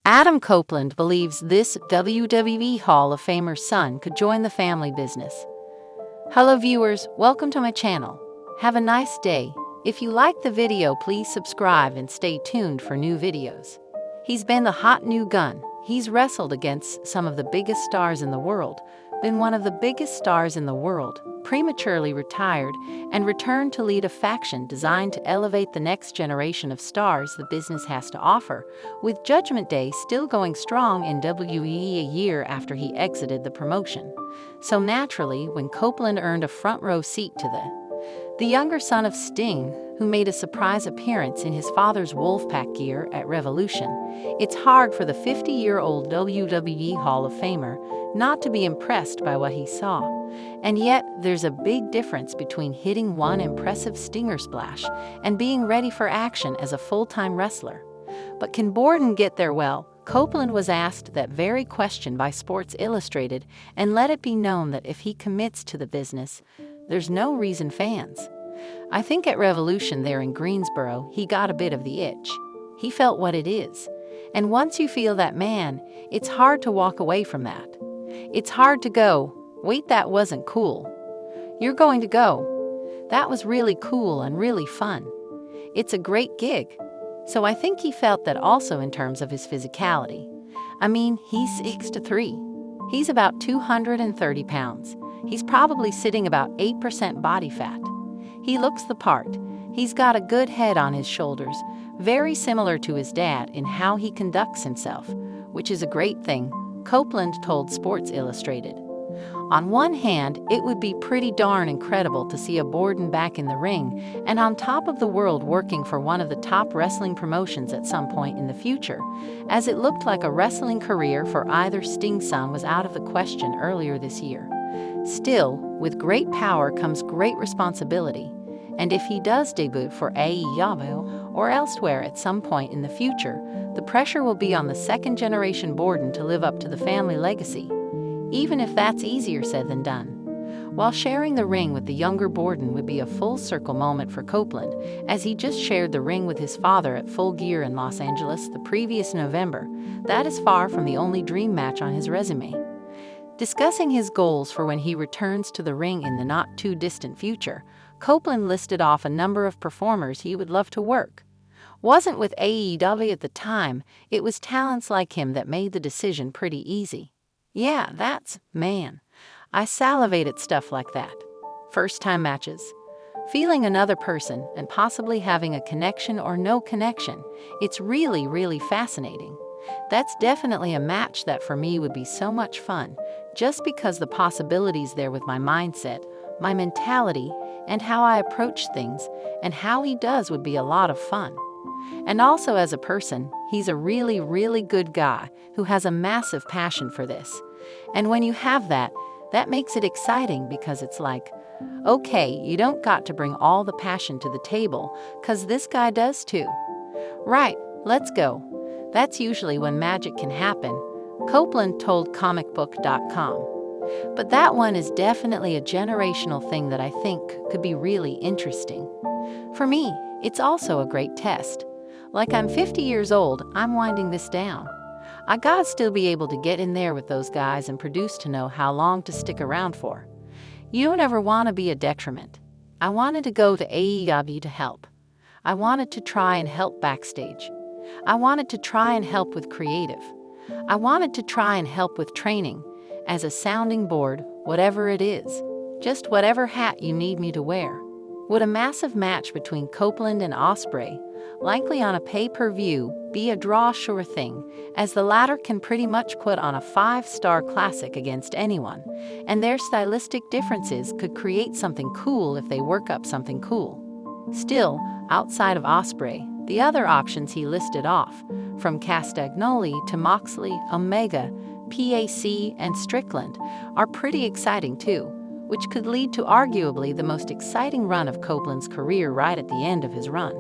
Adam Copeland believes this WWE Hall of Famer's son could join the family business. Hello viewers, welcome to my channel. Have a nice day. If you like the video, please subscribe and stay tuned for new videos. He's been the hot new gun. He's wrestled against some of the biggest stars in the world, been one of the biggest stars in the world, prematurely retired, and returned to lead a faction designed to elevate the next generation of stars the business has to offer, with Judgment Day still going strong in WWE a year after he exited the promotion. So naturally, when Copeland earned a front row seat to the younger son of Sting, who made a surprise appearance in his father's Wolfpack gear at Revolution, it's hard for the 50-year-old WWE Hall of Famer not to be impressed by what he saw. And yet, there's a big difference between hitting one impressive stinger splash and being ready for action as a full-time wrestler. But can Borden get there? Well, Copeland was asked that very question by Sports Illustrated and let it be known that if he commits to the business, there's no reason fans. I think at Revolution there in Greensboro, he got a bit of the itch. He felt what it is. And once you feel that, man, it's hard to walk away from that. It's hard to go, wait, that wasn't cool. You're going to go, that was really cool and really fun. It's a great gig. So I think he felt that also in terms of his physicality. I mean, he's 6'3". He's about 230 pounds. He's probably sitting about 8% body fat. He looks the part. He's got a good head on his shoulders, very similar to his dad in how he conducts himself, which is a great thing, Copeland told Sports Illustrated. On one hand, it would be pretty darn incredible to see a Borden back in the ring and on top of the world working for one of the top wrestling promotions at some point in the future, as it looked like a wrestling career for either Sting's son was out of the question earlier this year. Still, with great power comes great responsibility, and if he does debut for AEW or elsewhere at some point in the future, the pressure will be on the second-generation Borden to live up to the family legacy, even if that's easier said than done. While sharing the ring with the younger Borden would be a full-circle moment for Copeland, as he just shared the ring with his father at Full Gear in Los Angeles the previous November, that is far from the only dream match on his resume. Discussing his goals for when he returns to the ring in the not-too-distant future, Copeland listed off a number of performers he would love to work. Wasn't with AEW at the time, it was talents like him that made the decision pretty easy. Yeah, man, I salivate at stuff like that. First-time matches. Feeling another person and possibly having a connection or no connection, it's really, really fascinating. That's definitely a match that for me would be so much fun, just because the possibilities there with my mindset, my mentality, and how I approach things, and how he does would be a lot of fun. And also as a person, he's a really, really good guy who has a massive passion for this. And when you have that, that makes it exciting because it's like, okay, you don't got to bring all the passion to the table, 'cause this guy does too. Right, let's go. That's usually when magic can happen, Copeland told comicbook.com. But that one is definitely a generational thing that I think could be really interesting. For me, it's also a great test. Like I'm 50 years old, I'm winding this down. I gotta still be able to get in there with those guys and produce to know how long to stick around for. You don't ever want to be a detriment. I wanted to go to AEW to help. I wanted to try and help backstage. I wanted to try and help with creative. I wanted to try and help with training, as a sounding board, whatever it is. Just whatever hat you need me to wear. Would a massive match between Copeland and Ospreay, likely on a pay-per-view, be a draw? Sure thing, as the latter can pretty much put on a 5-star classic against anyone, and their stylistic differences could create something cool if they work up something cool. Still, outside of Ospreay, the other options he listed off, from Castagnoli to Moxley, Omega, PAC, and Strickland, are pretty exciting too, which could lead to arguably the most exciting run of Copeland's career right at the end of his run.